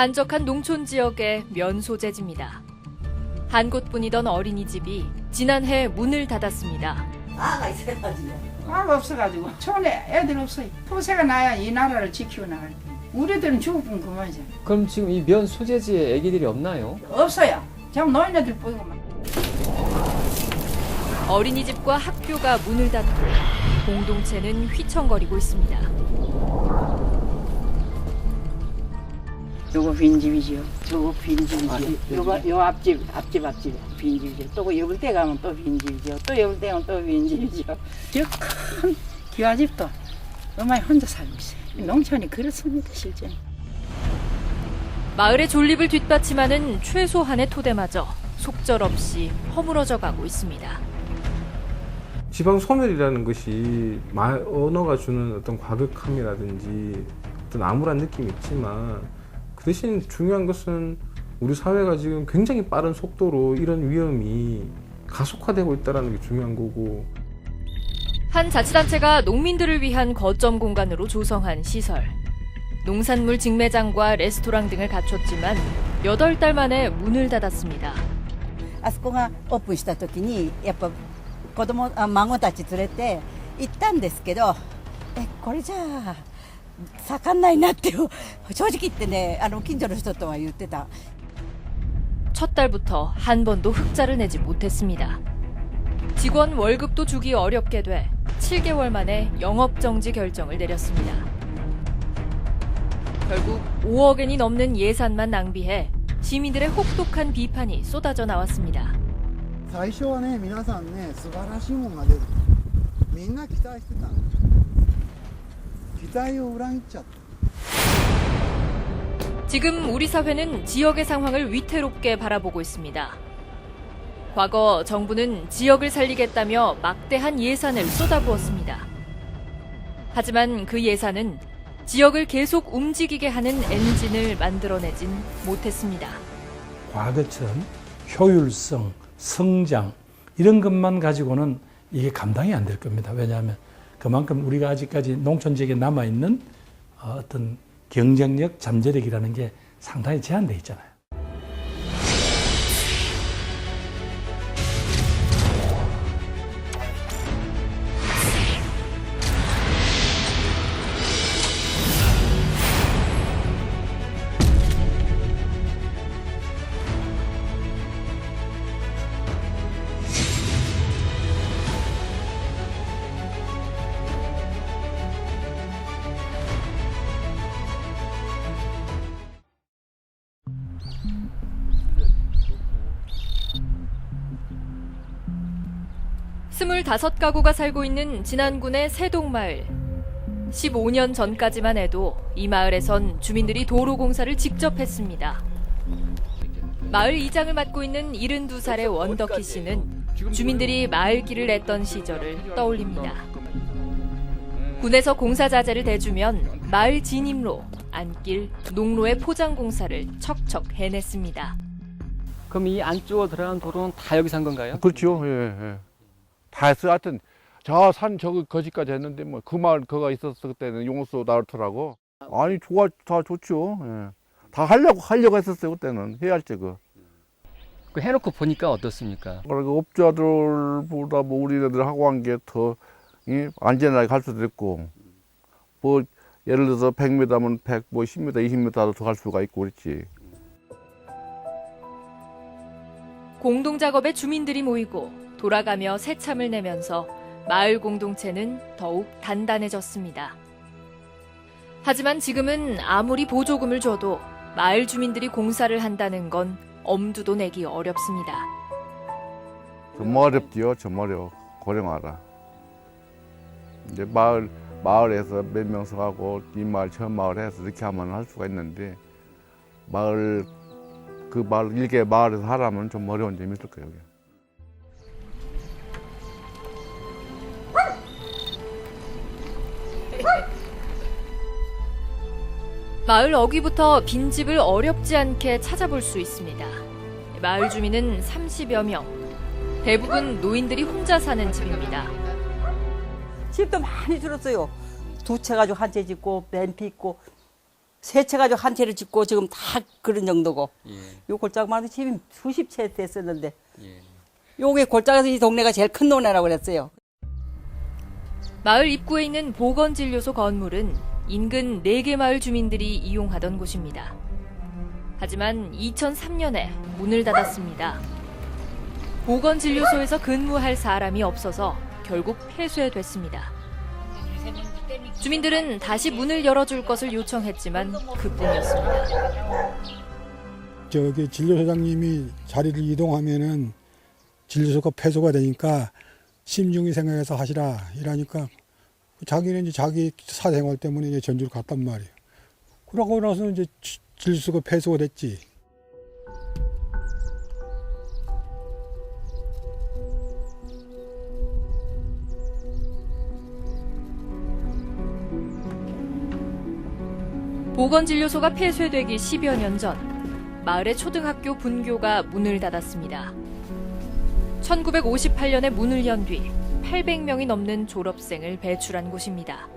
한적한 농촌 지역의 면 소재지입니다. 한 곳뿐이던 어린이집이 지난해 문을 닫았습니다. 아가 있어가지고. 아가 없어가지고 촌에 애들 없어요. 토세가 나야 이 나라를 지키고 나갈 때. 우리들은 죽으면 그만이죠. 그럼 지금 이 면 소재지에 애기들이 없나요? 없어요. 전 노인네들 보이고만. 어린이집과 학교가 문을 닫고 공동체는 휘청거리고 있습니다. 요거 빈집이죠. 저거 빈집이죠. 요 앞집 빈집이죠. 또 여블 때 가면 또 빈집이죠. 또 여블 때 가면 또 빈집이죠. 저 큰 기와집도 엄마이 혼자 살고 있어요. 농촌이 그렇습니다, 실제. 마을의 존립을 뒷받침하는 최소한의 토대마저 속절없이 허물어져 가고 있습니다. 지방 소멸이라는 것이 언어가 주는 어떤 과격함이라든지 어떤 암울한 느낌이 있지만 그 대신 중요한 것은 우리 사회가 지금 굉장히 빠른 속도로 이런 위험이 가속화되고 있다는 게 중요한 거고. 한 자치단체가 농민들을 위한 거점 공간으로 조성한 시설. 농산물 직매장과 레스토랑 등을 갖췄지만 8달 만에 문을 닫았습니다. あそこがオープンした時にやっぱ孫たち連れて行ったんですけど、これじゃあ盛んないなって正直言ってね、近所の人とは言ってた。 첫 달부터 한 번도 흑자를 내지 못했습니다. 직원 월급도 주기 어렵게 돼 7개월 만에 영업정지 결정을 내렸습니다. 결국 5억 엔이 넘는 예산만 낭비해 시민들의 혹독한 비판이 쏟아져 나왔습니다. 最初はね、皆さんね、素晴らしいものが出る。みんな期待してた。期待を裏切っちゃった。 지금 우리 사회는 지역의 상황을 위태롭게 바라보고 있습니다. 과거 정부는 지역을 살리겠다며 막대한 예산을 쏟아부었습니다. 하지만 그 예산은 지역을 계속 움직이게 하는 엔진을 만들어내진 못했습니다. 과거처럼 효율성, 성장 이런 것만 가지고는 이게 감당이 안 될 겁니다. 왜냐하면 그만큼 우리가 아직까지 농촌 지역에 남아있는 어떤 경쟁력, 잠재력이라는 게 상당히 제한되어 있잖아요. 스물다섯 가구가 살고 있는 진안군의 세동마을. 15년 전까지만 해도 이 마을에선 주민들이 도로 공사를 직접 했습니다. 마을 이장을 맡고 있는 72살의 원덕희 씨는 주민들이 마을길을 냈던 시절을 떠올립니다. 군에서 공사 자재를 대주면 마을 진입로, 안길, 농로의 포장 공사를 척척 해냈습니다. 그럼 이 안쪽으로 들어간 도로는 다 여기 산 건가요? 그렇죠. 예, 예. 다 했어요. 하여튼 저 산 저기 거기까지 했는데 뭐 그 마을 그거 있었을 때는 용수 나르더라고. 아니 다 좋죠. 예. 다 하려고 했었어요. 그때는 해야 할 적은. 그 해놓고 보니까 어떻습니까? 그리고 업자들보다 뭐 우리네들 하고 한 게 더 안전하게 갈 수도 있고 뭐 예를 들어서 100m면 100, 뭐 10m, 20m도 더 갈 수가 있고 그렇지. 공동 작업에 주민들이 모이고 돌아가며 새참을 내면서 마을 공동체는 더욱 단단해졌습니다. 하지만 지금은 아무리 보조금을 줘도 마을 주민들이 공사를 한다는 건 엄두도 내기 어렵습니다. 정말 어렵지요. 정말 어려워. 고령하라. 이제 마을에서 몇 명서 하고 이 마을 저 마을 해서 이렇게 하면 할 수가 있는데 일개 마을에서 하라면 좀 어려운 점이 있을 거예요. 마을 어귀부터 빈집을 어렵지 않게 찾아볼 수 있습니다. 마을 주민은 30여 명. 대부분 노인들이 혼자 사는 집입니다. 집도 많이 줄었어요. 두 채 가지고 한 채 짓고 맨피 있고 세 채 가지고 한 채를 짓고 지금 다 그런 정도고. 예. 요 골짜기만 해도 집이 수십 채 됐었는데. 예. 요게 골짜기에서 이 동네가 제일 큰 동네라고 그랬어요. 마을 입구에 있는 보건진료소 건물은 인근 4개 마을 주민들이 이용하던 곳입니다. 하지만 2003년에 문을 닫았습니다. 보건진료소에서 근무할 사람이 없어서 결국 폐쇄됐습니다. 주민들은 다시 문을 열어줄 것을 요청했지만 그뿐이었습니다. 저기 진료소장님이 자리를 이동하면은 진료소가 폐소가 되니까 심중히 생각해서 하시라 이러니까 자기는 이제 자기 사생활 때문에 이제 전주를 갔단 말이에요. 그러고 나서 이제 진료소가 폐소가 됐지. 보건진료소가 폐쇄되기 10여 년 전, 마을의 초등학교 분교가 문을 닫았습니다. 1958년에 문을 연 뒤 800명이 넘는 졸업생을 배출한 곳입니다.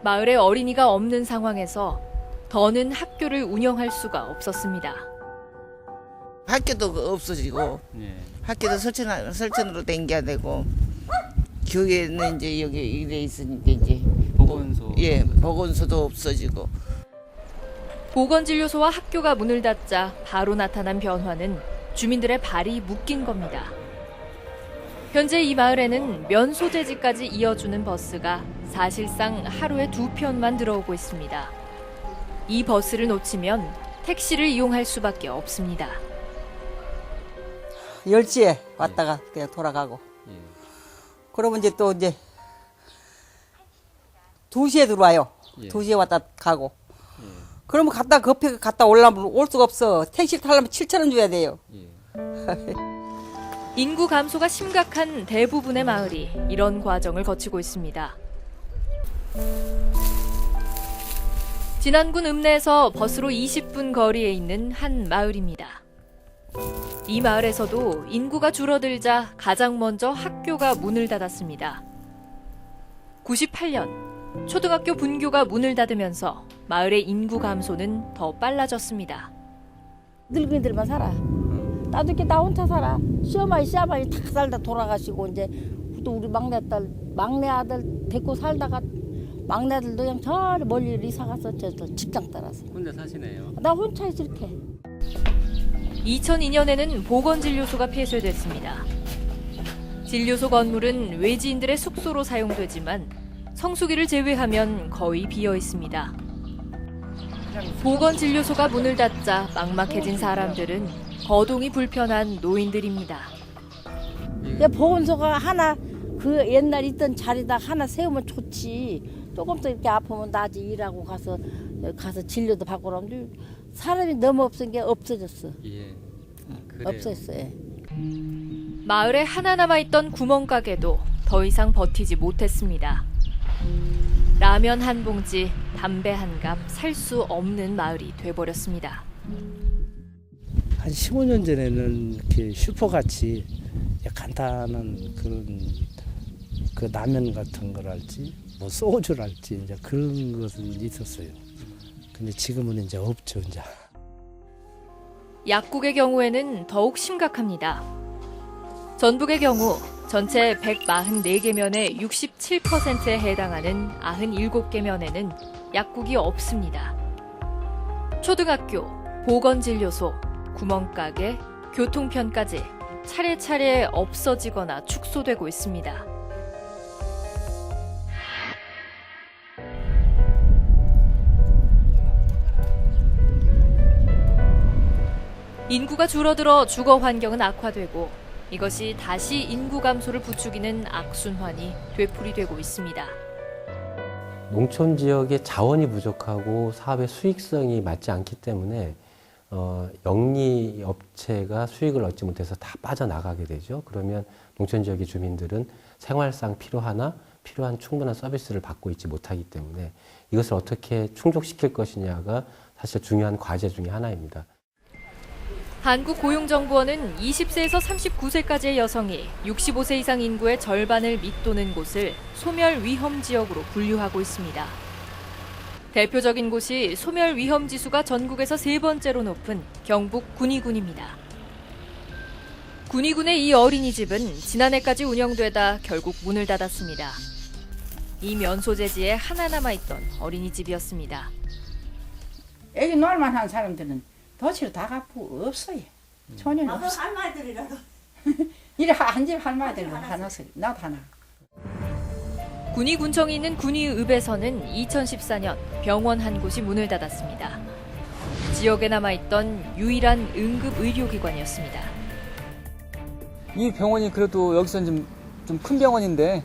마을에 어린이가 없는 상황에서 더는 학교를 운영할 수가 없었습니다. 학교도 없어지고 예. 학교도 설천으로 댕겨야 되고 교회는 이제 여기 이래 있으니까 이제 보건소. 예 보건소도 없어지고 보건진료소와 학교가 문을 닫자 바로 나타난 변화는 주민들의 발이 묶인 겁니다. 현재 이 마을에는 면소재지까지 이어주는 버스가 사실상 하루에 2편만 들어오고 있습니다. 이 버스를 놓치면 택시를 이용할 수밖에 없습니다. 10시에 왔다가 그냥 돌아가고. 예. 그러면 이제 또 이제 2시에 들어와요. 예. 2시에 왔다 가고. 그러면 급하게 갔다 올라면 올 수가 없어. 택시를 타려면 7,000원 줘야 돼요. 예. 인구 감소가 심각한 대부분의 마을이 이런 과정을 거치고 있습니다. 진안군 읍내에서 버스로 20분 거리에 있는 한 마을입니다. 이 마을에서도 인구가 줄어들자 가장 먼저 학교가 문을 닫았습니다. 98년 초등학교 분교가 문을 닫으면서 마을의 인구 감소는 더 빨라졌습니다. 늙은이들만 살아. 나도 이렇게 나 혼자 살아. 시어머니 다 살다 돌아가시고 이제 또 우리 막내 아들 데리고 살다가 막내 아들도 그냥 저 멀리 이사 가서 저 직장 따라서. 혼자 사시네요. 나 혼자 이렇게. 2002년에는 보건진료소가 폐쇄됐습니다. 진료소 건물은 외지인들의 숙소로 사용되지만 성수기를 제외하면 거의 비어 있습니다. 보건진료소가 문을 닫자 막막해진 사람들은 거동이 불편한 노인들입니다. 보건소가 하나 그 옛날 있던 자리다 하나 세우면 좋지. 조금 더 이렇게 아프면 낮에 일하고 가서 진료도 받고 그러는데 사람이 너무 없은 게 없어졌어. 예. 그래요. 없었어. 예. 마을에 하나 남아있던 구멍가게도 더 이상 버티지 못했습니다. 라면 한 봉지, 담배 한 갑 살 수 없는 마을이 돼버렸습니다. 한 15년 전에는 이렇게 슈퍼같이 간단한 그런 그 라면 같은 거랄지 뭐 소주랄지 이제 그런 것은 있었어요. 근데 지금은 이제 없죠, 이제. 약국의 경우에는 더욱 심각합니다. 전북의 경우 전체 144개 면의 67%에 해당하는 97개 면에는 약국이 없습니다. 초등학교, 보건진료소, 구멍가게, 교통편까지 차례차례 없어지거나 축소되고 있습니다. 인구가 줄어들어 주거 환경은 악화되고 이것이 다시 인구 감소를 부추기는 악순환이 되풀이되고 있습니다. 농촌 지역의 자원이 부족하고 사업의 수익성이 맞지 않기 때문에 영리 업체가 수익을 얻지 못해서 다 빠져나가게 되죠. 그러면 농촌 지역의 주민들은 생활상 필요한 충분한 서비스를 받고 있지 못하기 때문에 이것을 어떻게 충족시킬 것이냐가 사실 중요한 과제 중에 하나입니다. 한국고용정보원은 20세에서 39세까지의 여성이 65세 이상 인구의 절반을 밑도는 곳을 소멸 위험 지역으로 분류하고 있습니다. 대표적인 곳이 소멸 위험 지수가 전국에서 3번째로 높은 경북 군위군입니다. 군위군의 이 어린이집은 지난해까지 운영되다 결국 문을 닫았습니다. 이 면소재지에 하나 남아있던 어린이집이었습니다. 여기 놀만한 사람들은 도시로 다 갚고 없어요. 초년이 없어. 할머니들이라도. 이래 한 집 할머니들 하나씩 나도 하나. 군위군청이 있는 군위읍에서는 2014년 병원 한 곳이 문을 닫았습니다. 지역에 남아있던 유일한 응급 의료기관이었습니다. 이 병원이 그래도 여기서는 좀 큰 병원인데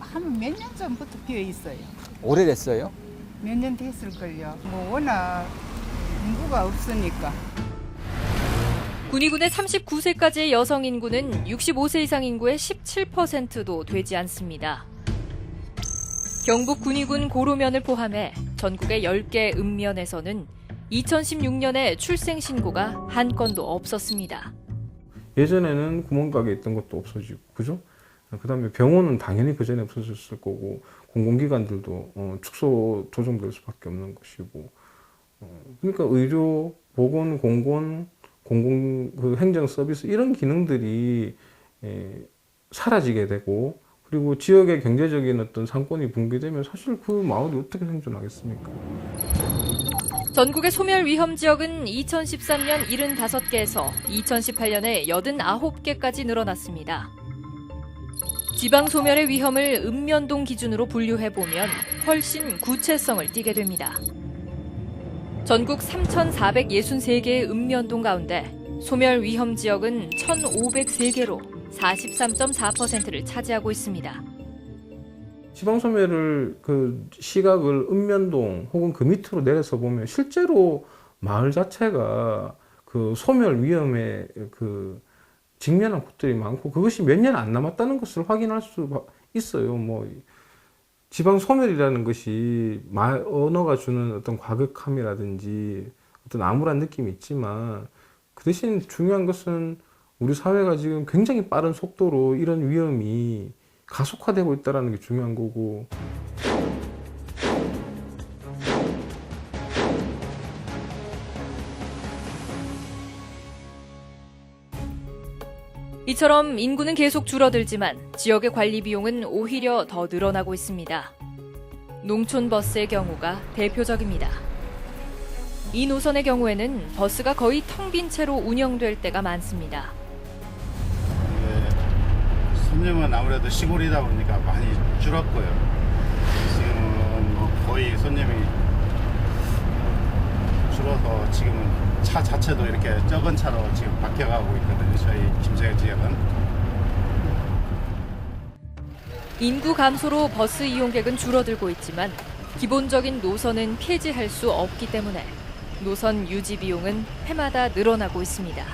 한 몇 년 전부터 비어 있어요. 오래됐어요? 몇 년 됐을걸요. 뭐 워낙 인구가 없으니까. 군위군의 39세까지의 여성 인구는 65세 이상 인구의 17%도 되지 않습니다. 경북 군위군 고로면을 포함해 전국의 10개 읍면에서는 2016년에 출생 신고가 한 건도 없었습니다. 예전에는 구멍가게 있던 것도 없어지고, 그죠? 그다음에 병원은 당연히 그 전에 없어졌을 거고, 공공기관들도 축소 조정될 수밖에 없는 것이고, 그러니까 의료, 보건, 공공 그 행정 서비스 이런 기능들이 사라지게 되고, 그리고 지역의 경제적인 어떤 상권이 붕괴되면 사실 그 마을이 어떻게 생존하겠습니까? 전국의 소멸 위험 지역은 2013년 75개에서 2018년에 89개까지 늘어났습니다. 지방 소멸의 위험을 읍면동 기준으로 분류해보면 훨씬 구체성을 띠게 됩니다. 전국 3,463개의 읍면동 가운데 소멸 위험 지역은 1,503개로 43.4%를 차지하고 있습니다. 지방소멸을 그 시각을 읍면동 혹은 그 밑으로 내려서 보면 실제로 마을 자체가 그 소멸 위험에 그 직면한 곳들이 많고 그것이 몇 년 안 남았다는 것을 확인할 수 있어요. 뭐 지방소멸이라는 것이 언어가 주는 어떤 과격함이라든지 어떤 암울한 느낌이 있지만 그 대신 중요한 것은 우리 사회가 지금 굉장히 빠른 속도로 이런 위험이 가속화되고 있다는 게 중요한 거고. 이처럼 인구는 계속 줄어들지만 지역의 관리 비용은 오히려 더 늘어나고 있습니다. 농촌버스의 경우가 대표적입니다. 이 노선의 경우에는 버스가 거의 텅 빈 채로 운영될 때가 많습니다. 손님은 아무래도 시골이다 보니까 많이 줄었고요. 지금은 뭐 거의 손님이 줄어서 지금은 차 자체도 이렇게 적은 차로 지금 바뀌어가고 있거든요. 저희 김제 지역은. 인구 감소로 버스 이용객은 줄어들고 있지만 기본적인 노선은 폐지할 수 없기 때문에 노선 유지 비용은 해마다 늘어나고 있습니다.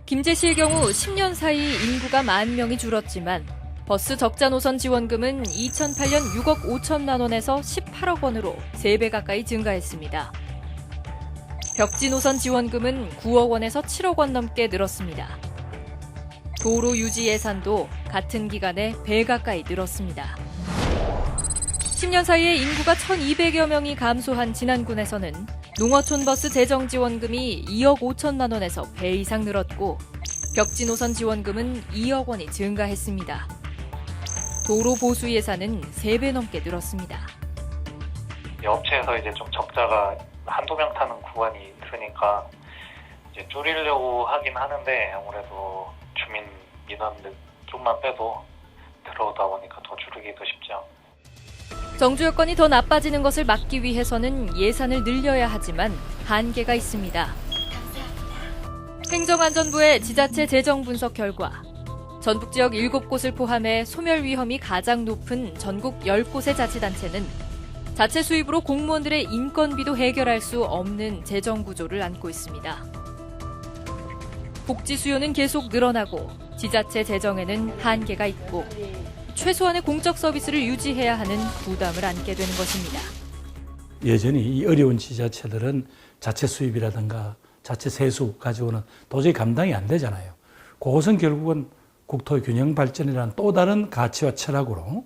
김제시의 경우 10년 사이 인구가 10,000명이 줄었지만 버스 적자 노선 지원금은 2008년 6억 5천만 원에서 18억 원으로 3배 가까이 증가했습니다. 벽지 노선 지원금은 9억 원에서 7억 원 넘게 늘었습니다. 도로 유지 예산도 같은 기간에 배 가까이 늘었습니다. 10년 사이에 인구가 1,200여 명이 감소한 진안군에서는 농어촌 버스 재정 지원금이 2억 5천만 원에서 배 이상 늘었고 벽지 노선 지원금은 2억 원이 증가했습니다. 도로 보수 예산은 3배 넘게 늘었습니다. 업체에서 이제 좀 적자가 한두 명 타는 구간이 있으니까 이제 줄이려고 하긴 하는데 아무래도 주민 민원들 좀만 빼도 들어오다 보니까 더 줄이기도 쉽죠. 정주 여건이 더 나빠지는 것을 막기 위해서는 예산을 늘려야 하지만 한계가 있습니다. 행정안전부의 지자체 재정 분석 결과 전북 지역 7곳을 포함해 소멸 위험이 가장 높은 전국 10곳의 자치단체는 자체 수입으로 공무원들의 인건비도 해결할 수 없는 재정 구조를 안고 있습니다. 복지 수요는 계속 늘어나고 지자체 재정에는 한계가 있고 최소한의 공적 서비스를 유지해야 하는 부담을 안게 되는 것입니다. 여전히 이 어려운 지자체들은 자체 수입이라든가 자체 세수 가지고는 도저히 감당이 안 되잖아요. 그것은 결국은 국토 균형 발전이라는 또 다른 가치와 철학으로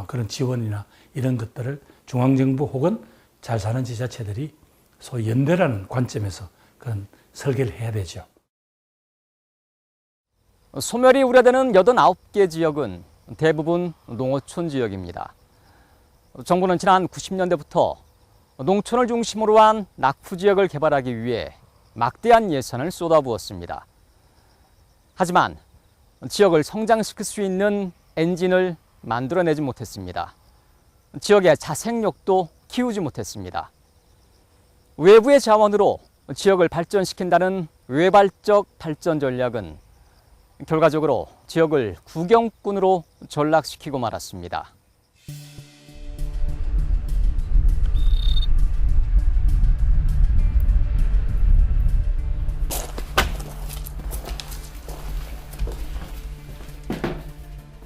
그런 지원이나 이런 것들을 중앙정부 혹은 잘 사는 지자체들이 소위 연대라는 관점에서 그런 설계를 해야 되죠. 소멸이 우려되는 89개 지역은 대부분 농어촌 지역입니다. 정부는 지난 90년대부터 농촌을 중심으로 한 낙후 지역을 개발하기 위해 막대한 예산을 쏟아부었습니다. 하지만 지역을 성장시킬 수 있는 엔진을 만들어내지 못했습니다. 지역의 자생력도 키우지 못했습니다. 외부의 자원으로 지역을 발전시킨다는 외발적 발전 전략은 결과적으로 지역을 구경꾼으로 전락시키고 말았습니다.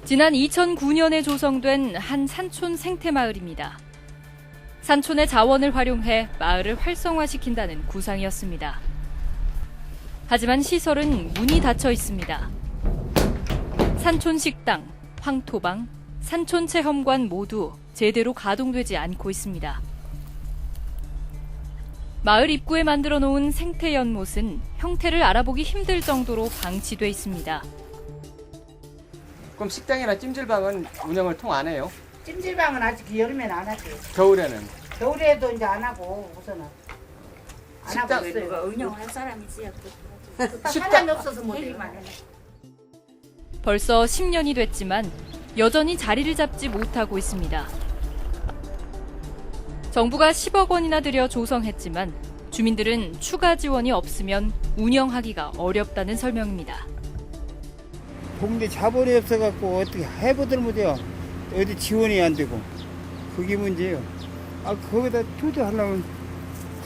지난 2009년에 조성된 한 산촌 생태마을입니다. 산촌의 자원을 활용해 마을을 활성화시킨다는 구상이었습니다. 하지만 시설은 문이 닫혀 있습니다. 산촌 식당, 황토방, 산촌 체험관 모두 제대로 가동되지 않고 있습니다. 마을 입구에 만들어 놓은 생태 연못은 형태를 알아보기 힘들 정도로 방치돼 있습니다. 그럼 식당이나 찜질방은 운영을 통 안 해요? 찜질방은 아직 여름에는 안 하지. 겨울에는? 겨울에도 이제 안 하고 우선은 안 하고 있어요. 운영할 사람이지. 사람이 없어서 못해요. 벌써 10년이 됐지만 여전히 자리를 잡지 못하고 있습니다. 정부가 10억 원이나 들여 조성했지만 주민들은 추가 지원이 없으면 운영하기가 어렵다는 설명입니다. 동네 자본이 없어갖고 어떻게 해보들 못해요. 어디 지원이 안 되고 그게 문제예요. 거기다 투자하려면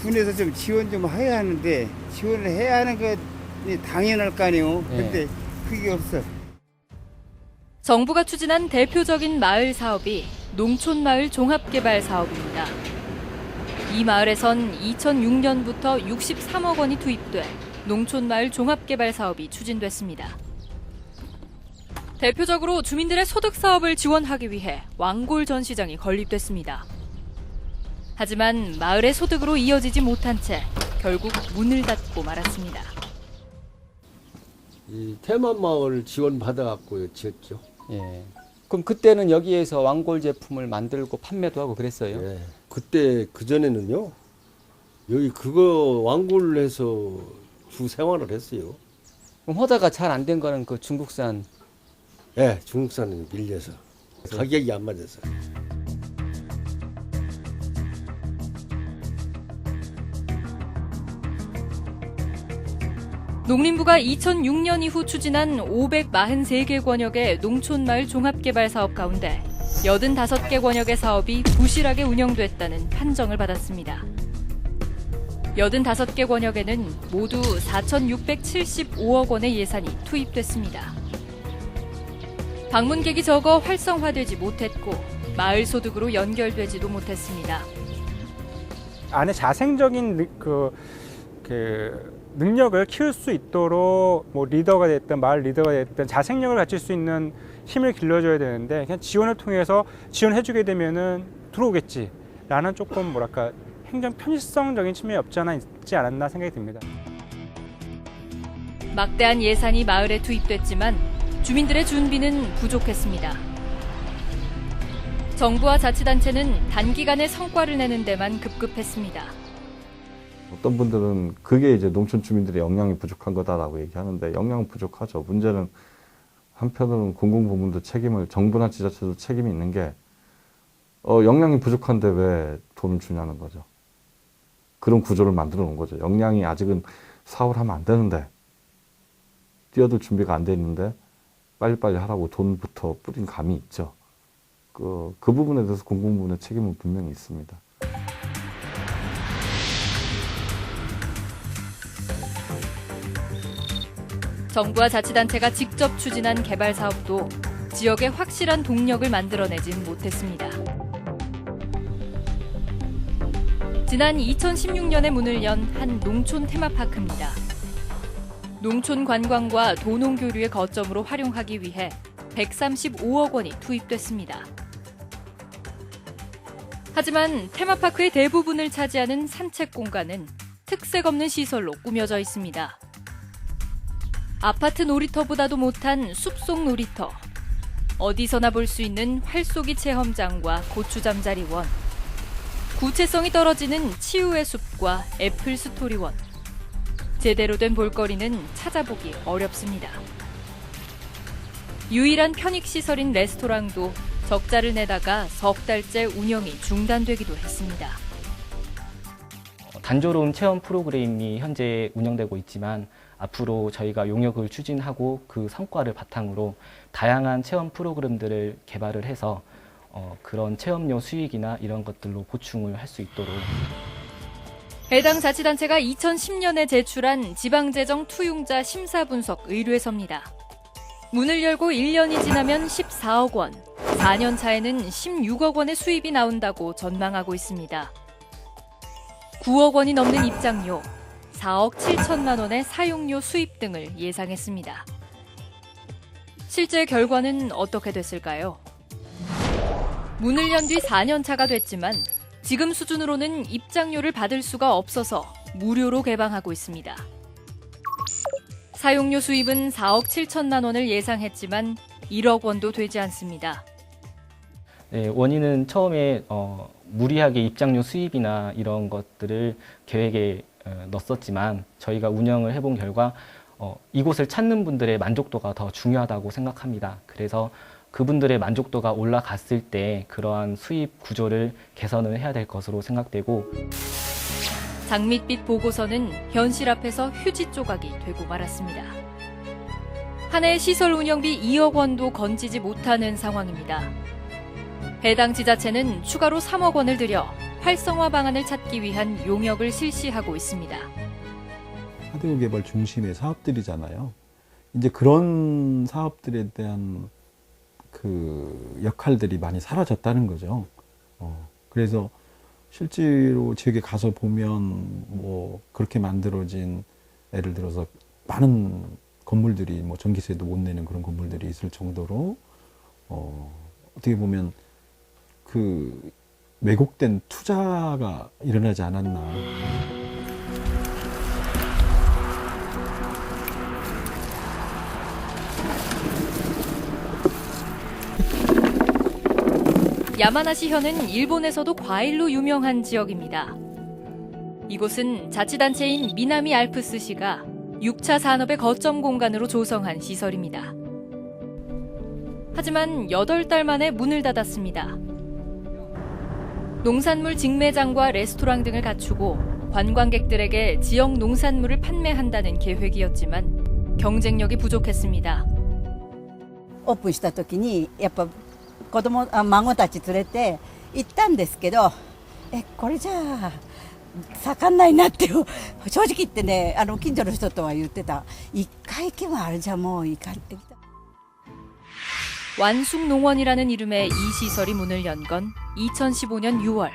군에서 좀 지원 좀 해야 하는데 지원을 해야 하는 게 당연할 거 아니에요. 근데 그게 없어. 정부가 추진한 대표적인 마을 사업이 농촌마을 종합개발 사업입니다. 이 마을에선 2006년부터 63억 원이 투입돼 농촌마을 종합개발 사업이 추진됐습니다. 대표적으로 주민들의 소득 사업을 지원하기 위해 왕골 전시장이 건립됐습니다. 하지만 마을의 소득으로 이어지지 못한 채 결국 문을 닫고 말았습니다. 이 테마마을 지원 받아갖고 지었죠. 예. 그럼 그때는 여기에서 왕골 제품을 만들고 판매도 하고 그랬어요? 예. 그때 그 전에는요. 여기 그거 왕골을 해서 주 생활을 했어요. 그럼 허다가 잘 안 된 거는 그 중국산? 예, 중국산은 밀려서 가격이 안 맞아서. 농림부가 2006년 이후 추진한 543개 권역의 농촌마을 종합개발 사업 가운데 85개 권역의 사업이 부실하게 운영됐다는 판정을 받았습니다. 85개 권역에는 모두 4,675억 원의 예산이 투입됐습니다. 방문객이 적어 활성화되지 못했고 마을 소득으로 연결되지도 못했습니다. 안에 자생적인 능력을 키울 수 있도록 뭐 리더가 됐든 마을 리더가 됐든 자생력을 갖출 수 있는 힘을 길러줘야 되는데 그냥 지원을 통해서 지원해주게 되면은 들어오겠지라는 조금 뭐랄까 행정 편의성적인 측면이 없지 않아 있지 않았나 생각이 듭니다. 막대한 예산이 마을에 투입됐지만 주민들의 준비는 부족했습니다. 정부와 자치단체는 단기간에 성과를 내는 데만 급급했습니다. 어떤 분들은 그게 이제 농촌 주민들의 역량이 부족한 거다라고 얘기하는데 역량은 부족하죠. 문제는 한편으로는 공공부문도 책임을 정부나 지자체도 책임이 있는 게 역량이 부족한데 왜 돈을 주냐는 거죠. 그런 구조를 만들어 놓은 거죠. 역량이 아직은 사업을 하면 안 되는데 뛰어들 준비가 안 돼 있는데 빨리빨리 하라고 돈부터 뿌린 감이 있죠. 그 부분에 대해서 공공부문의 책임은 분명히 있습니다. 정부와 자치단체가 직접 추진한 개발 사업도 지역에 확실한 동력을 만들어내진 못했습니다. 지난 2016년에 문을 연 한 농촌 테마파크입니다. 농촌 관광과 도농 교류의 거점으로 활용하기 위해 135억 원이 투입됐습니다. 하지만 테마파크의 대부분을 차지하는 산책 공간은 특색 없는 시설로 꾸며져 있습니다. 아파트 놀이터보다도 못한 숲속 놀이터, 어디서나 볼 수 있는 활쏘기 체험장과 고추잠자리원, 구체성이 떨어지는 치유의 숲과 애플 스토리원, 제대로 된 볼거리는 찾아보기 어렵습니다. 유일한 편익시설인 레스토랑도 적자를 내다가 석 달째 운영이 중단되기도 했습니다. 단조로운 체험 프로그램이 현재 운영되고 있지만 앞으로 저희가 용역을 추진하고 그 성과를 바탕으로 다양한 체험 프로그램들을 개발을 해서 그런 체험료 수익이나 이런 것들로 보충을 할 수 있도록. 해당 자치단체가 2010년에 제출한 지방재정 투융자 심사분석 의뢰서입니다. 문을 열고 1년이 지나면 14억 원, 4년 차에는 16억 원의 수입이 나온다고 전망하고 있습니다. 9억 원이 넘는 입장료, 4억 7천만 원의 사용료 수입 등을 예상했습니다. 실제 결과는 어떻게 됐을까요? 문을 연 뒤 4년 차가 됐지만 지금 수준으로는 입장료를 받을 수가 없어서 무료로 개방하고 있습니다. 사용료 수입은 4억 7천만 원을 예상했지만 1억 원도 되지 않습니다. 네, 원인은 처음에 무리하게 입장료 수입이나 이런 것들을 계획에 넣었었지만 저희가 운영을 해본 결과 이곳을 찾는 분들의 만족도가 더 중요하다고 생각합니다. 그래서 그분들의 만족도가 올라갔을 때 그러한 수입 구조를 개선을 해야 될 것으로 생각되고, 장밋빛 보고서는 현실 앞에서 휴지 조각이 되고 말았습니다. 한 해 시설 운영비 2억 원도 건지지 못하는 상황입니다. 해당 지자체는 추가로 3억 원을 들여 활성화 방안을 찾기 위한 용역을 실시하고 있습니다. 하드웨어 개발 중심의 사업들이잖아요. 이제 그런 사업들에 대한 그 역할들이 많이 사라졌다는 거죠. 그래서 실제로 지역에 가서 보면 뭐 그렇게 만들어진, 예를 들어서 많은 건물들이 뭐 전기세도 못 내는 그런 건물들이 있을 정도로 어떻게 보면 그 왜곡된 투자가 일어나지 않았나. 야마나시현은 일본에서도 과일로 유명한 지역입니다. 이곳은 자치단체인 미나미 알프스시가 6차 산업의 거점 공간으로 조성한 시설입니다. 하지만 8달 만에 문을 닫았습니다. 농산물 직매장과 레스토랑 등을 갖추고 관광객들에게 지역 농산물을 판매한다는 계획이었지만 경쟁력이 부족했습니다. オープンした時にやっぱ孫たち連れて行ったんですけど、これじゃあ盛んないなって正直言ってね、近所の人とは言ってた。一回行けばあれじゃもう行かれてきた。 완숙농원이라는 이름의 이 시설이 문을 연 건 2015년 6월.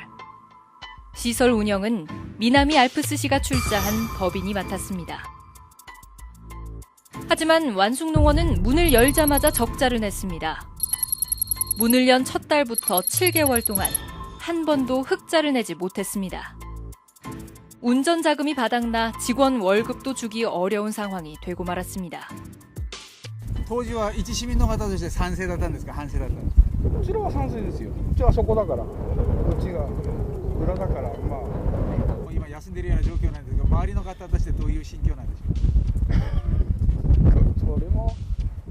시설 운영은 미나미 알프스시가 출자한 법인이 맡았습니다. 하지만 완숙농원은 문을 열자마자 적자를 냈습니다. 문을 연 첫 달부터 7개월 동안 한 번도 흑자를 내지 못했습니다. 운전 자금이 바닥나 직원 월급도 주기 어려운 상황이 되고 말았습니다. 当時は一市民の方として賛成だったんですか、反省だったんですか。こちらは賛成ですよ。こっちはそこだから、こっちが裏だから、まあ今休んでるような状況なんですが、周りの方としてどういう心境なんでしょう。それも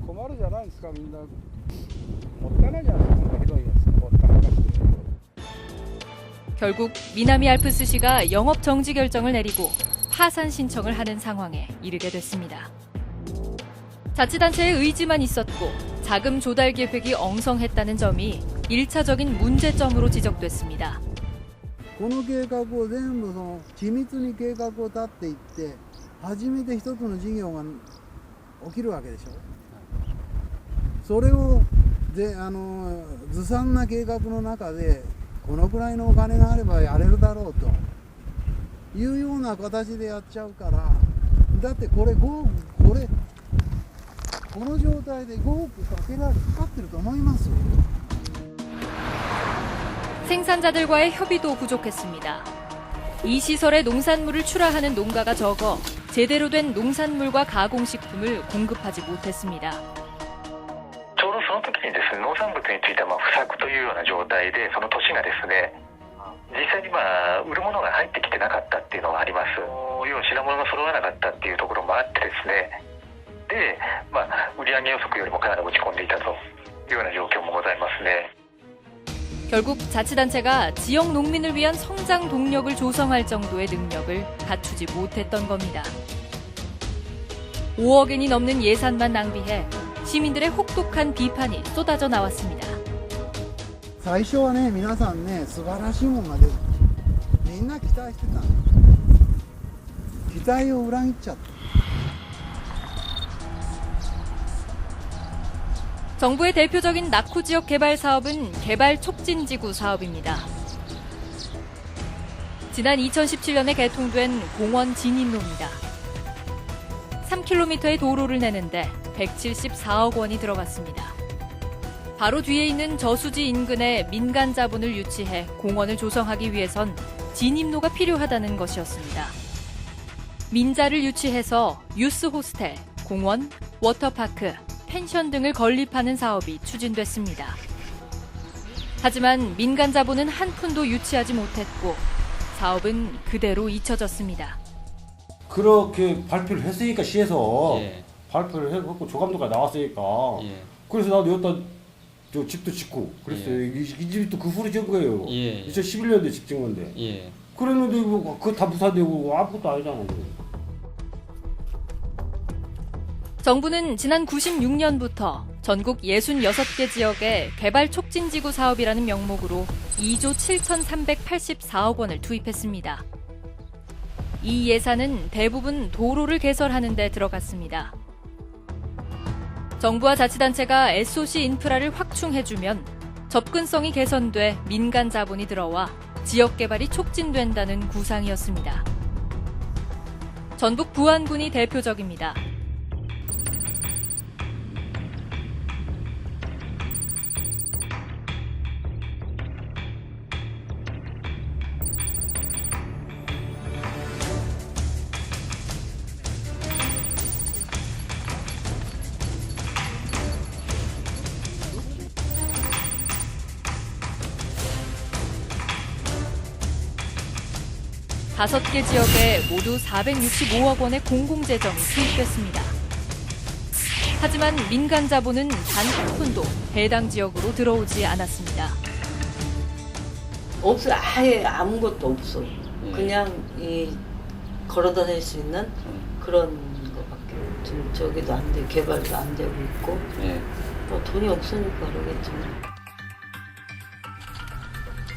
困るじゃないですか、みんな。もったいないじゃないですか、こんなひどいやつ、ほったらかして。 결국 미나미 알프스시가 영업 정지 결정을 내리고 파산 신청을 하는 상황에 이르게 됐습니다. 자치단체의 의지만 있었고 자금 조달 계획이 엉성했다는 점이 1차적인 문제점으로 지적됐습니다. この計画を全部緻密に計画を立っていって初めて一つの事業が起きるわけでしょ。それをずさんな計画の中でこのくらいのお金があればやれるだろうというような形でやっちゃうから、だってこの状態で5億かけられかかってると思います。 생산자들과의 협의도 부족했습니다. 이 시설에 농산물을 출하하는 농가가 적어 제대로 된 농산물과 가공식품을 공급하지 못했습니다. ちょうどその時にですね、農産物については不作というような状態で、その年がですね、実際に売るものが入ってきてなかったっていうのがあります。要は品物が揃わなかったっていうところもあってですね、で、売上予測よりもかなり落ち込んでいたというような状況もございますね。 결국 자치단체가 지역 농민을 위한 성장 동력을 조성할 정도의 능력을 갖추지 못했던 겁니다. 5억 엔이 넘는 예산만 낭비해 시민들의 혹독한 비판이 쏟아져 나왔습니다. 最初はね、皆さんね、素晴らしいものが出る。みんな期待してた。期待を裏切っちゃった。 정부의 대표적인 낙후 지역 개발 사업은 개발 촉진지구 사업입니다. 지난 2017년에 개통된 공원 진입로입니다. 3km의 도로를 내는데 174억 원이 들어갔습니다. 바로 뒤에 있는 저수지 인근에 민간 자본을 유치해 공원을 조성하기 위해선 진입로가 필요하다는 것이었습니다. 민자를 유치해서 유스 호스텔, 공원, 워터파크, 펜션 등을 건립하는 사업이 추진됐습니다. 하지만 민간 자본은 한 푼도 유치하지 못했고 사업은 그대로 잊혀졌습니다. 그렇게 발표를 했으니까 시에서 발표를 해갖고 조감도가 나왔으니까 그래서 나도 여기다 저 집도 짓고 그랬어요. 이 집이 또 그 후로 지은 거예요. 2011년도에 집 지은 건데. 그랬는데 그거 다 무산되고 아무것도 아니잖아요. 정부는 지난 96년부터 전국 66개 지역에 개발 촉진지구 사업이라는 명목으로 2조 7,384억 원을 투입했습니다. 이 예산은 대부분 도로를 개설하는 데 들어갔습니다. 정부와 자치단체가 SOC 인프라를 확충해주면 접근성이 개선돼 민간 자본이 들어와 지역 개발이 촉진된다는 구상이었습니다. 전북 부안군이 대표적입니다. 다섯 개 지역에 모두 465억 원의 공공재정이 투입됐습니다. 하지만 민간 자본은 단 한 푼도 해당 지역으로 들어오지 않았습니다. 없어, 아예 아무것도 없어. 그냥 이 걸어다닐 수 있는 그런 것밖에. 지금 저기도 안 돼, 개발도 안 되고 있고. 뭐 돈이 없으니까 그러겠지만.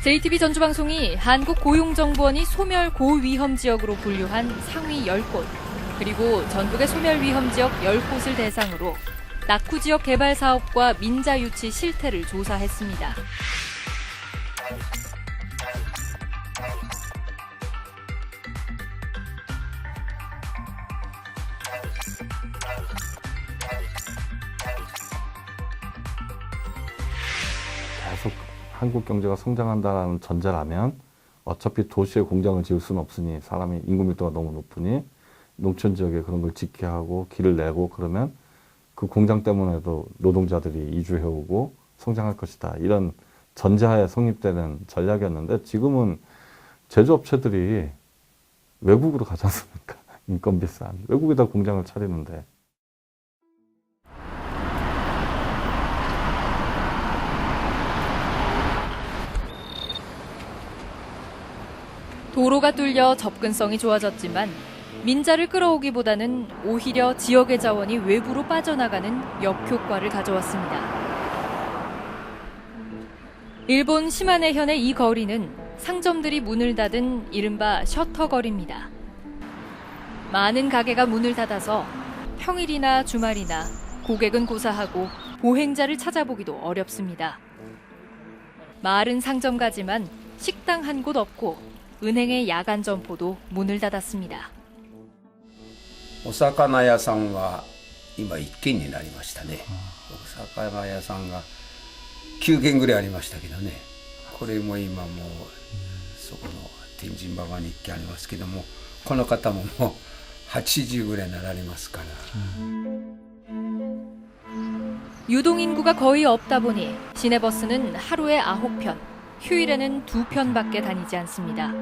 JTB 전주방송이 한국고용정보원이 소멸 고위험 지역으로 분류한 상위 10곳, 그리고 전국의 소멸 위험 지역 10곳을 대상으로 낙후 지역 개발 사업과 민자 유치 실태를 조사했습니다. 계속 한국 경제가 성장한다는 전제라면 어차피 도시에 공장을 지을 수는 없으니 사람이 인구 밀도가 너무 높으니 농촌 지역에 그런 걸 짓게 하고 길을 내고 그러면 그 공장 때문에도 노동자들이 이주해오고 성장할 것이다. 이런 전제하에 성립되는 전략이었는데 지금은 제조업체들이 외국으로 가지 않습니까? 인건비 싼 외국에다 공장을 차리는데. 도로가 뚫려 접근성이 좋아졌지만 민자를 끌어오기보다는 오히려 지역의 자원이 외부로 빠져나가는 역효과를 가져왔습니다. 일본 시마네현의 이 거리는 상점들이 문을 닫은 이른바 셔터거리입니다. 많은 가게가 문을 닫아서 평일이나 주말이나 고객은 고사하고 보행자를 찾아보기도 어렵습니다. 마을은 상점가지만 식당 한 곳 없고 은행의 야간 점포도 문을 닫았습니다. お魚屋さんは今1軒になりましたね。お魚屋さんが9軒ぐらいありましたけどね。これも今もうそこの天神馬場に1軒ありますけども、この方ももう80ぐらいになられますから。 유동 인구가 거의 없다 보니 시내버스는 하루에 9편, 휴일에는 2편밖에 다니지 않습니다.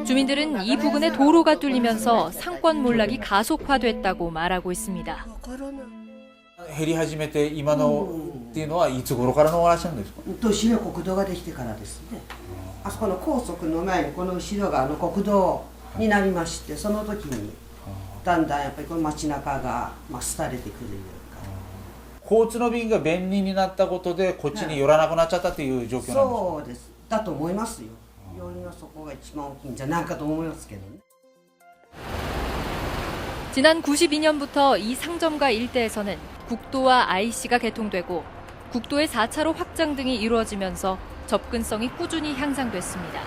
주민들은 이 부근에 도로가 뚫리면서 상권 몰락이 가속화됐다고 말하고 있습니다. 減り始めて今のっていうのはいつ頃からのお話なんですか？年の国道ができてからですね。あそこの高速の前にこの後ろが国道になりまして、その時にだんだんやっぱりこの街中が廃れてくるいうか。交通の便が便利になったことでこっちに寄らなくなっちゃったっていう状況なんですか？そうです。だと思いますよ。要因はそこが一番大きいんじゃないかと思いますけどね。 지난 92년부터 이 상점가 일대에서는 국도와 IC가 개통되고 국도의 4차로 확장 등이 이루어지면서 접근성이 꾸준히 향상됐습니다.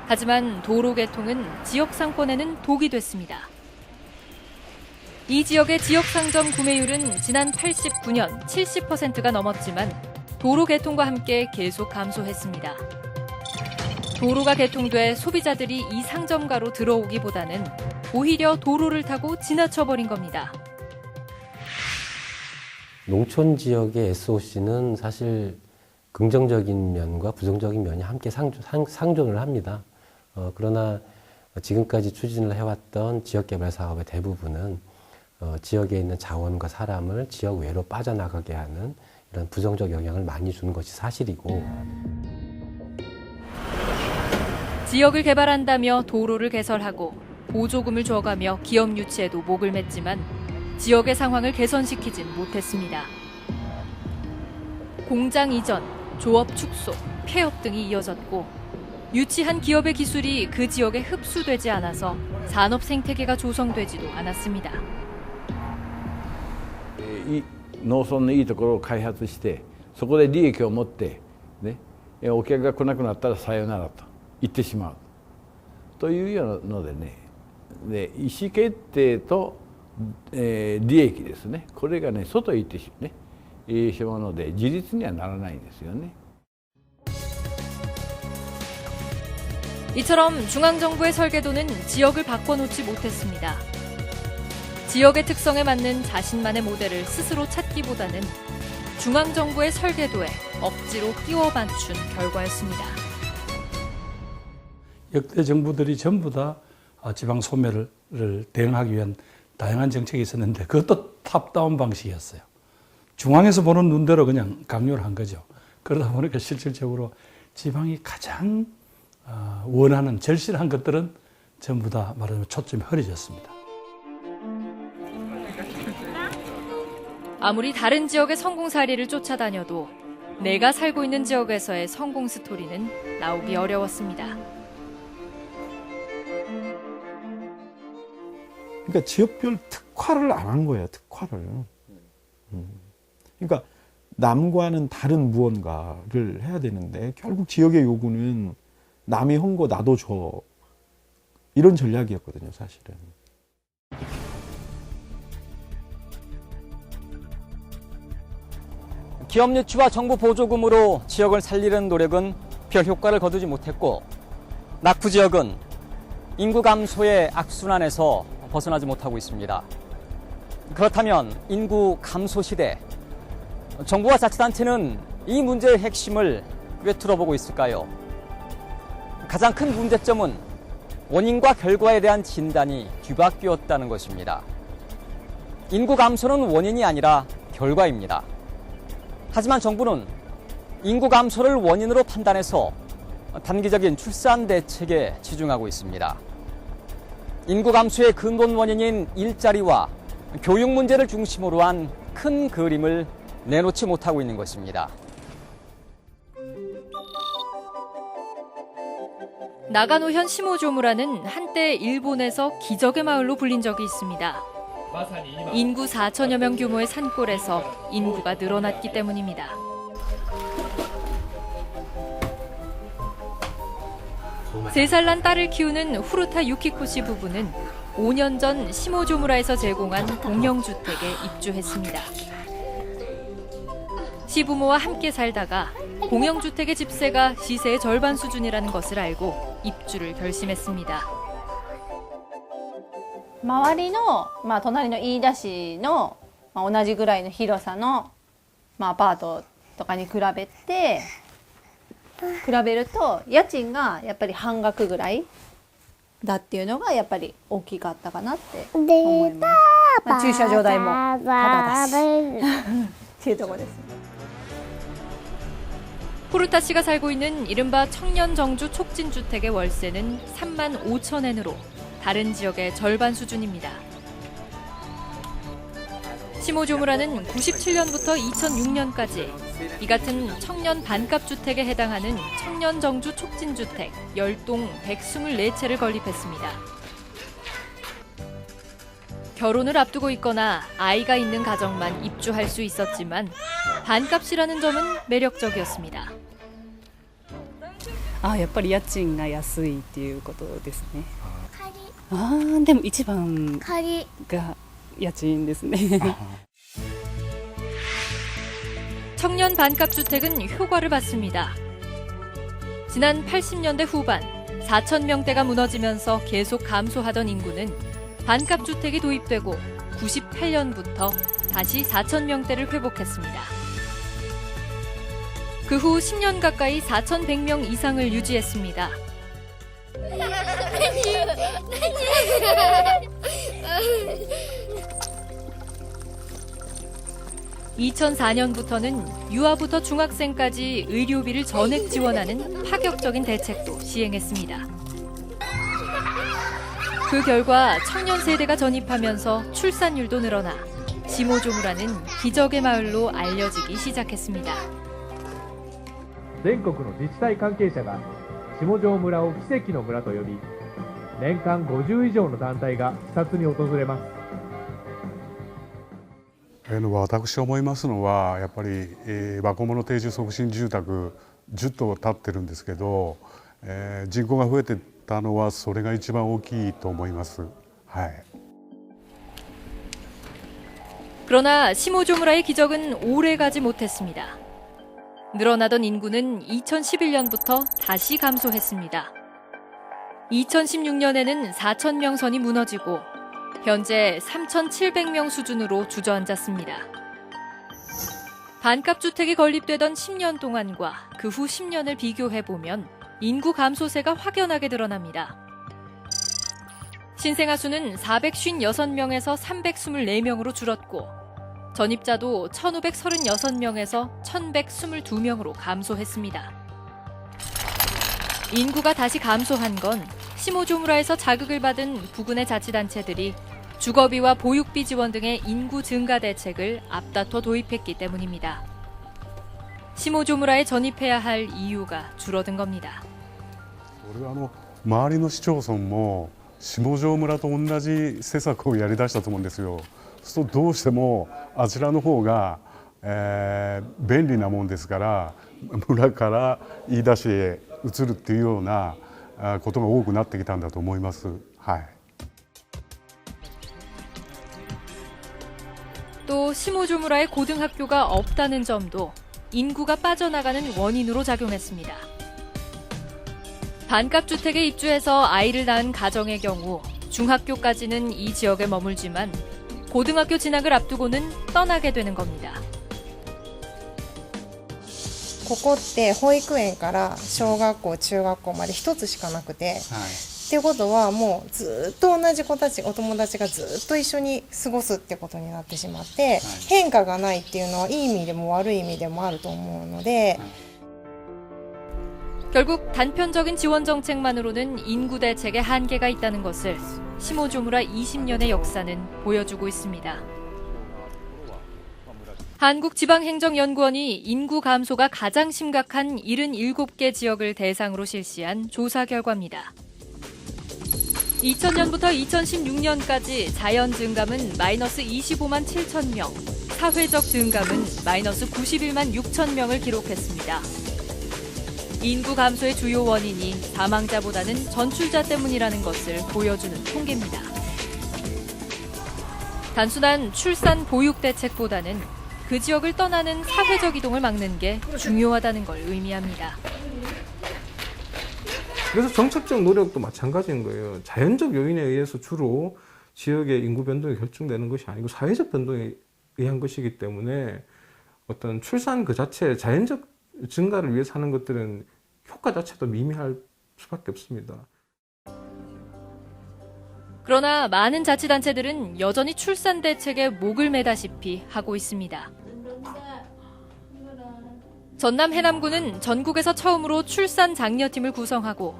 하지만 도로 개통은 지역 상권에는 독이 됐습니다. 이 지역의 지역 상점 구매율은 지난 89년 70%가 넘었지만 도로 개통과 함께 계속 감소했습니다. 도로가 개통돼 소비자들이 이 상점가로 들어오기보다는 오히려 도로를 타고 지나쳐버린 겁니다. 농촌 지역의 SOC는 사실 긍정적인 면과 부정적인 면이 함께 상존을 합니다. 그러나 지금까지 추진을 해왔던 지역개발 사업의 대부분은 지역에 있는 자원과 사람을 지역 외로 빠져나가게 하는 이런 부정적 영향을 많이 주는 것이 사실이고, 지역을 개발한다며 도로를 개설하고 보조금을 줘가며 기업 유치에도 목을 맸지만 지역의 상황을 개선시키진 못했습니다. 공장 이전, 조업 축소, 폐업 등이 이어졌고 유치한 기업의 기술이 그 지역에 흡수되지 않아서 산업 생태계가 조성되지도 않았습니다. 農村のいいところを開発してそこで利益を持って、ね、お客が来なくなったらさよならと言ってしまうというようなのでね、で意思決定と、利益ですね、これがね外へ行ってしまうので自立にはならないんですよね。 이처럼 중앙정부의 설계도는 지역을 바꿔놓지 못했습니다. 지역의 특성에 맞는 자신만의 모델을 스스로 찾기보다는 중앙정부의 설계도에 억지로 끼워 맞춘 결과였습니다. 역대 정부들이 전부 다 지방 소멸을 대응하기 위한 다양한 정책이 있었는데 그것도 탑다운 방식이었어요. 중앙에서 보는 눈대로 그냥 강요를 한 거죠. 그러다 보니까 실질적으로 지방이 가장 원하는 절실한 것들은 전부 다 말하자면 초점이 흐려졌습니다. 아무리 다른 지역의 성공 사례를 쫓아다녀도 내가 살고 있는 지역에서의 성공 스토리는 나오기 어려웠습니다. 그러니까 지역별 특화를 안 한 거예요. 특화를. 그러니까 남과는 다른 무언가를 해야 되는데 결국 지역의 요구는 남이 한 거 나도 줘. 이런 전략이었거든요, 사실은. 기업 유치와 정부 보조금으로 지역을 살리는 노력은 별 효과를 거두지 못했고, 낙후 지역은 인구 감소의 악순환에서 벗어나지 못하고 있습니다. 그렇다면 인구 감소 시대, 정부와 자치단체는 이 문제의 핵심을 꿰뚫어 보고 있을까요? 가장 큰 문제점은 원인과 결과에 대한 진단이 뒤바뀌었다는 것입니다. 인구 감소는 원인이 아니라 결과입니다. 하지만 정부는 인구 감소를 원인으로 판단해서 단기적인 출산 대책에 치중하고 있습니다. 인구 감소의 근본 원인인 일자리와 교육 문제를 중심으로 한 큰 그림을 내놓지 못하고 있는 것입니다. 나가노현 시모조무라는 한때 일본에서 기적의 마을로 불린 적이 있습니다. 인구 4천여 명 규모의 산골에서 인구가 늘어났기 때문입니다. 세 살 난 딸을 키우는 후루타 유키코 씨 부부는 5년 전 시모조무라에서 제공한 공영주택에 입주했습니다. 시부모와 함께 살다가 공영주택의 집세가 시세의 절반 수준이라는 것을 알고 입주를 결심했습니다. 周りの、隣の飯田市の、同じぐらいの広さの、アパートとかに比べると家賃がやっぱり半額ぐらいだっていうのがやっぱり大きかったかなって思います。駐車場代もタダだしっていうところです。 푸르타 씨가 살고 있는 이른바 청년정주 촉진주택의 월세는 3만 5천 엔으로 다른 지역의 절반 수준입니다. 시모조무라는 97년부터 2006년까지 이 같은 청년 반값주택에 해당하는 청년정주 촉진주택 10동 124채를 건립했습니다. 결혼을 앞두고 있거나 아이가 있는 가정만 입주할 수 있었지만 반값이라는 점은 매력적이었습니다. やっぱり家賃が安いっていうことですね。でも一番が家賃ですね。 청년 반값주택은 효과를 봤습니다. 지난 80년대 후반 4천 명대가 무너지면서 계속 감소하던 인구는 반값주택이 도입되고 98년부터 다시 4천 명대를 회복했습니다. 그 후 10년 가까이 4,100명 이상을 유지했습니다. 2004년부터는 유아부터 중학생까지 의료비를 전액 지원하는 파격적인 대책도 시행했습니다. 그 결과 청년 세대가 전입하면서 출산율도 늘어나 시모조무라는 기적의 마을로 알려지기 시작했습니다. 全国の自治体関係者が下條村を奇跡の村と呼び、年間50以上の団体が視察に訪れます。私思いますのはやっぱり若者定住促進住宅10棟建ってるんですけど、人口が増えてたのはそれが一番大きいと思います。はい。 그러나 시모조무라의 기적은 오래가지 못했습니다. 늘어나던 인구는 2011년부터 다시 감소했습니다. 2016년에는 4,000명 선이 무너지고 현재 3,700명 수준으로 주저앉았습니다. 반값주택이 건립되던 10년 동안과 그 후 10년을 비교해보면 인구 감소세가 확연하게 드러납니다. 신생아 수는 456명에서 324명으로 줄었고 전입자도 1,536명에서 1,122명으로 감소했습니다. 인구가 다시 감소한 건 시모조무라에서 자극을 받은 부근의 자치단체들이 주거비와 보육비 지원 등의 인구 증가 대책을 앞다퉈 도입했기 때문입니다. 시모조무라에 전입해야 할 이유가 줄어든 겁니다. これは周りの市町村も下條村と同じ施策をやりだしたと思うんですよ。そうするとどうしてもあちらの方が、便利なもんですから村から飯田市へ移るっていうようなことが多くなってきたんだと思います。はい。 또 시모조무라에 고등학교가 없다는 점도 인구가 빠져나가는 원인으로 작용했습니다. 반값주택에 입주해서 아이를 낳은 가정의 경우 중학교까지는 이 지역에 머물지만 고등학교 진학을 앞두고는 떠나게 되는 겁니다. ここって保育園から小学校中学校まで一つしかなくて、っていうことはもうずっと同じ子たちお友達がずっと一緒に過ごすってことになってしまって、変化がないっていうのはいい意味でも悪い意味でもあると思うので、 결국 단편적인 지원 정책만으로는 인구 대책에 한계가 있다는 것을 시모조무라 20년의 역사는 보여주고 있습니다. 한국지방행정연구원이 인구 감소가 가장 심각한 77개 지역을 대상으로 실시한 조사 결과입니다. 2000년부터 2016년까지 자연 증감은 마이너스 25만 7천 명, 사회적 증감은 마이너스 91만 6천 명을 기록했습니다. 인구 감소의 주요 원인이 사망자보다는 전출자 때문이라는 것을 보여주는 통계입니다. 단순한 출산 보육 대책보다는 그 그 지역을 떠나는 사회적 이동을 막는 게 중요하다는 걸 의미합니다. 그래서 정책적 노력도 마찬가지인 거예요. 자연적 요인에 의해서 주로 지역의 인구 변동이 결정되는 것이 아니고 사회적 변동에 의한 것이기 때문에 어떤 출산 그 자체 자연적 증가를 위해서 하는 것들은 효과 자체도 미미할 수밖에 없습니다. 그러나 많은 자치단체들은 여전히 출산 대책에 목을 매다시피 하고 있습니다. 전남 해남군은 전국에서 처음으로 출산 장려팀을 구성하고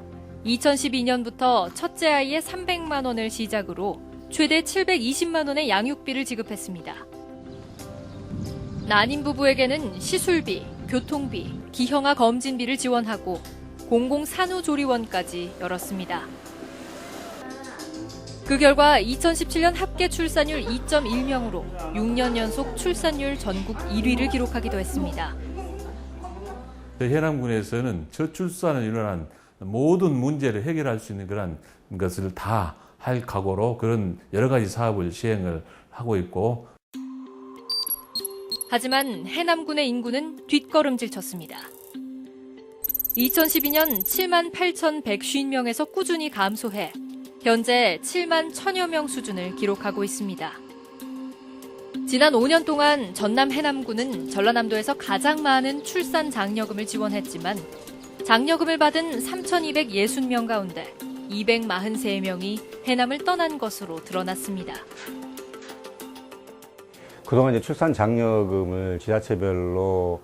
2012년부터 첫째 아이에 300만 원을 시작으로 최대 720만 원의 양육비를 지급했습니다. 난임 부부에게는 시술비, 교통비, 기형아 검진비를 지원하고 공공산후조리원까지 열었습니다. 그 결과 2017년 합계 출산율 2.1명으로 6년 연속 출산율 전국 1위를 기록하기도 했습니다. 해남군에서는 저출산으로 일어난 모든 문제를 해결할 수 있는 그런 것을 다 할 각오로 그런 여러 가지 사업을 시행을 하고 있고. 하지만 해남군의 인구는 뒷걸음질 쳤습니다. 2012년 7만 8,150명에서 꾸준히 감소해 현재 7만 1,000여 명 수준을 기록하고 있습니다. 지난 5년 동안 전남 해남군은 전라남도에서 가장 많은 출산 장려금을 지원했지만 장려금을 받은 3,260명 가운데 243명이 해남을 떠난 것으로 드러났습니다. 그동안 이제 출산 장려금을 지자체별로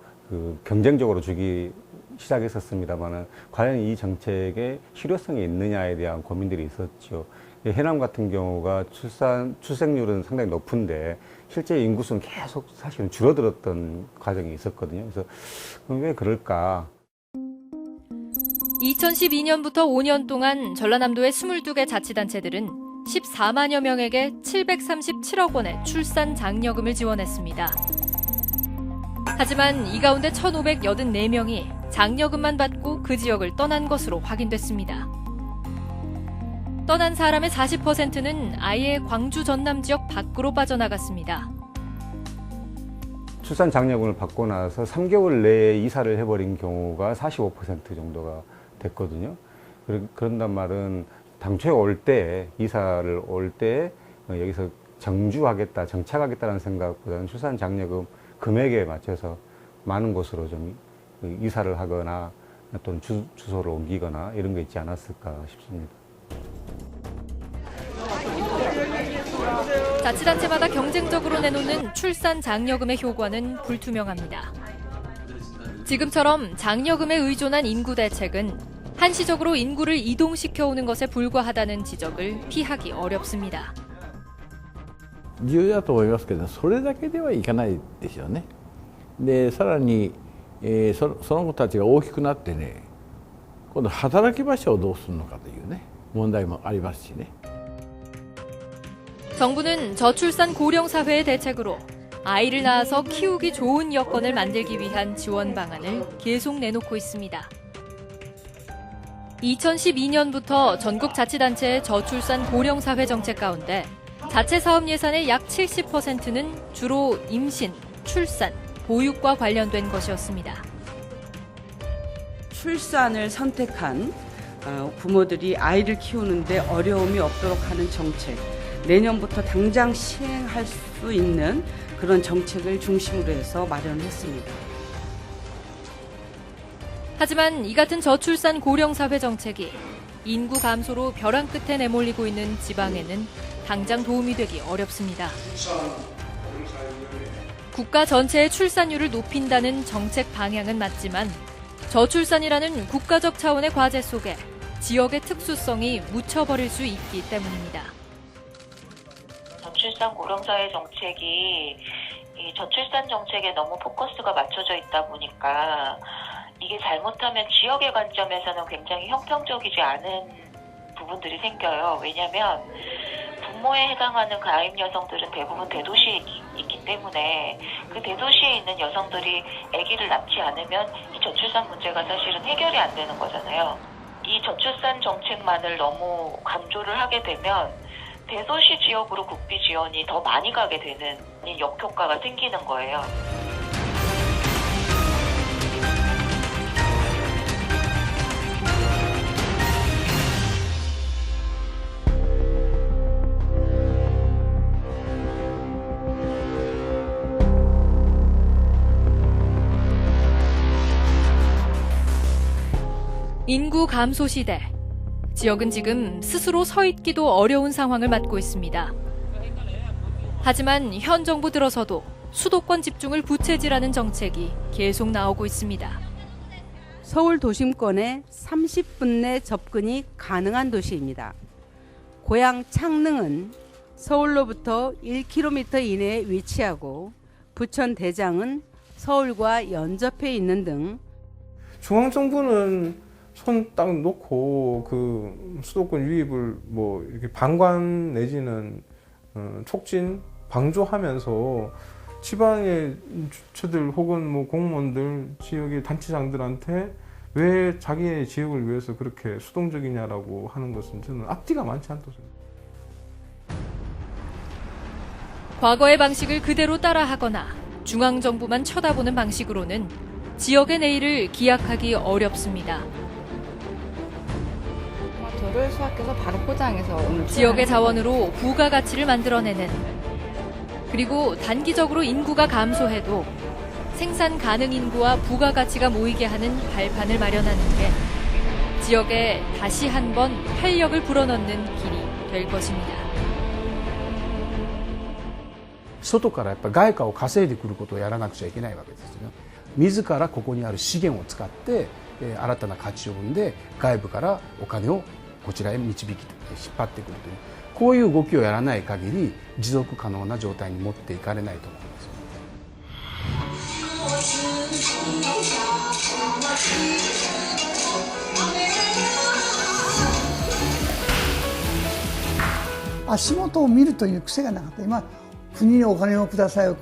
경쟁적으로 주기 시작했었습니다만은 과연 이 정책에 실효성이 있느냐에 대한 고민들이 있었죠. 해남 같은 경우가 출생률은 상당히 높은데 실제 인구수는 계속 사실은 줄어들었던 과정이 있었거든요. 그래서 왜 그럴까? 2012년부터 5년 동안 전라남도의 22개 자치단체들은 14만여 명에게 737억 원의 출산 장려금을 지원했습니다. 하지만 이 가운데 1,584명이 장려금만 받고 그 지역을 떠난 것으로 확인됐습니다. 떠난 사람의 40%는 아예 광주 전남 지역 밖으로 빠져나갔습니다. 출산 장려금을 받고 나서 3개월 내에 이사를 해버린 경우가 45% 정도가 됐거든요. 그런단 말은 당초에 올 때, 이사를 올 때 여기서 정주하겠다, 정착하겠다는 생각보다는 출산 장려금 금액에 맞춰서 많은 곳으로 좀 이사를 하거나 또는 주소를 옮기거나 이런 게 있지 않았을까 싶습니다. 자치단체마다 경쟁적으로 내놓는 출산 장려금의 효과는 불투명합니다. 지금처럼 장려금에 의존한 인구 대책은 한시적으로 인구를 이동시켜오는 것에 불과하다는 지적을 피하기 어렵습니다. 重要だと思いますけど、それだけではいかないですよね。で、さらに、その子たちが大きくなってね、今度働き場所をどうするのかというね、問題もありますしね。 정부는 저출산 고령사회의 대책으로 아이를 낳아서 키우기 좋은 여건을 만들기 위한 지원 방안을 계속 내놓고 있습니다. 2012년부터 전국 자치단체의 저출산 고령사회 정책 가운데 자체 사업 예산의 약 70%는 주로 임신, 출산, 보육과 관련된 것이었습니다. 출산을 선택한 부모들이 아이를 키우는데 어려움이 없도록 하는 정책, 내년부터 당장 시행할 수 있는 그런 정책을 중심으로 해서 마련했습니다. 하지만 이 같은 저출산 고령사회 정책이 인구 감소로 벼랑 끝에 내몰리고 있는 지방에는 당장 도움이 되기 어렵습니다. 국가 전체의 출산율을 높인다는 정책 방향은 맞지만 저출산이라는 국가적 차원의 과제 속에 지역의 특수성이 묻혀버릴 수 있기 때문입니다. 저출산 고령사회 정책이 이 저출산 정책에 너무 포커스가 맞춰져 있다 보니까 이게 잘못하면 지역의 관점에서는 굉장히 형평적이지 않은 부분들이 생겨요. 왜냐하면 부모에 해당하는 가임 여성들은 대부분 대도시에 있기 때문에 그 대도시에 있는 여성들이 아기를 낳지 않으면 이 저출산 문제가 사실은 해결이 안 되는 거잖아요. 이 저출산 정책만을 너무 강조를 하게 되면 대도시 지역으로 국비 지원이 더 많이 가게 되는 역효과가 생기는 거예요. 인구 감소 시대. 지역은 지금 스스로 서 있기도 어려운 상황을 맞고 있습니다. 하지만 현 정부 들어서도 수도권 집중을 부채질하는 정책이 계속 나오고 있습니다. 서울 도심권에 30분 내 접근이 가능한 도시입니다. 고향 창릉은 서울로부터 1km 이내에 위치하고 부천 대장은 서울과 연접해 있는 등 중앙정부는 손 딱 놓고 그 수도권 유입을 뭐 이렇게 방관 내지는 촉진, 방조하면서 지방의 주체들 혹은 뭐 공무원들, 지역의 단체장들한테 왜 자기의 지역을 위해서 그렇게 수동적이냐라고 하는 것은 저는 앞뒤가 많지 않다고 생각합니다. 과거의 방식을 그대로 따라하거나 중앙정부만 쳐다보는 방식으로는 지역의 내일을 기약하기 어렵습니다. 저를 수학해서 바로 포장해서 오늘 지역의 자원으로 부가가치를 만들어내는, 그리고 단기적으로 인구가 감소해도 생산 가능 인구와 부가가치가 모이게 하는 발판을 마련하는 게 지역에 다시 한번 활력을 불어넣는 길이 될 것입니다. 外からやっぱ外貨を稼いでくることをやらなくちゃいけないわけですよ。自らここにある資源を使って新たな価値を生んで外部からお金をこちらへ導き引っ張ってくるという、こういう動きをやらない限り持続可能な状態に持っていかれないと思います。足元を見るという癖がなかった。今国にお金をください、も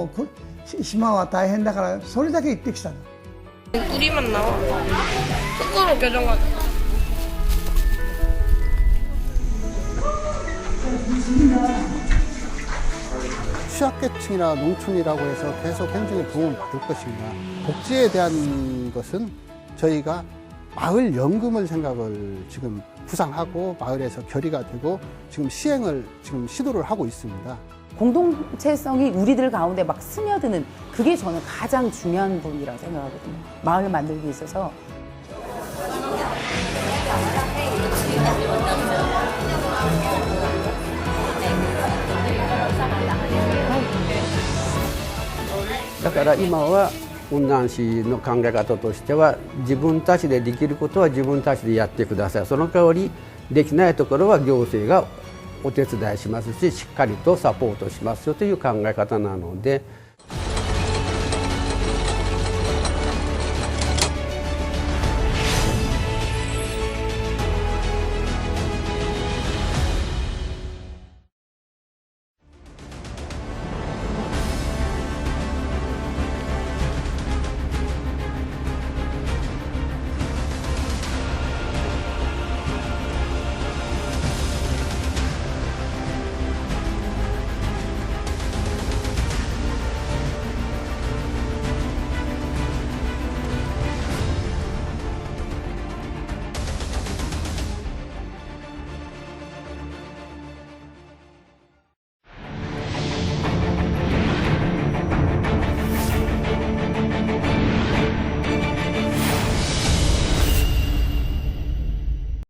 う島は大変だからそれだけ言ってきたの。 우리만 나와. 거꾸로 교정하자. 취약계층이나 농촌이라고 해서 계속 행정의 도움을 받을 것인가. 복지에 대한 것은 저희가 마을 연금을 생각을 지금 구상하고 마을에서 결의가 되고 지금 시행을 지금 시도를 하고 있습니다. 공동체성이 우리들 가운데 막 스며드는 그게 저는 가장 중요한 부분이라고 생각하거든요. 마을 만들기에 있어서. 그래서 今は雲南市の考え方としては自分たちでできることは自分たちでやってください。その代わりできないところは行政がお手伝いしますし、しっかりとサポートしますよという考え方なので。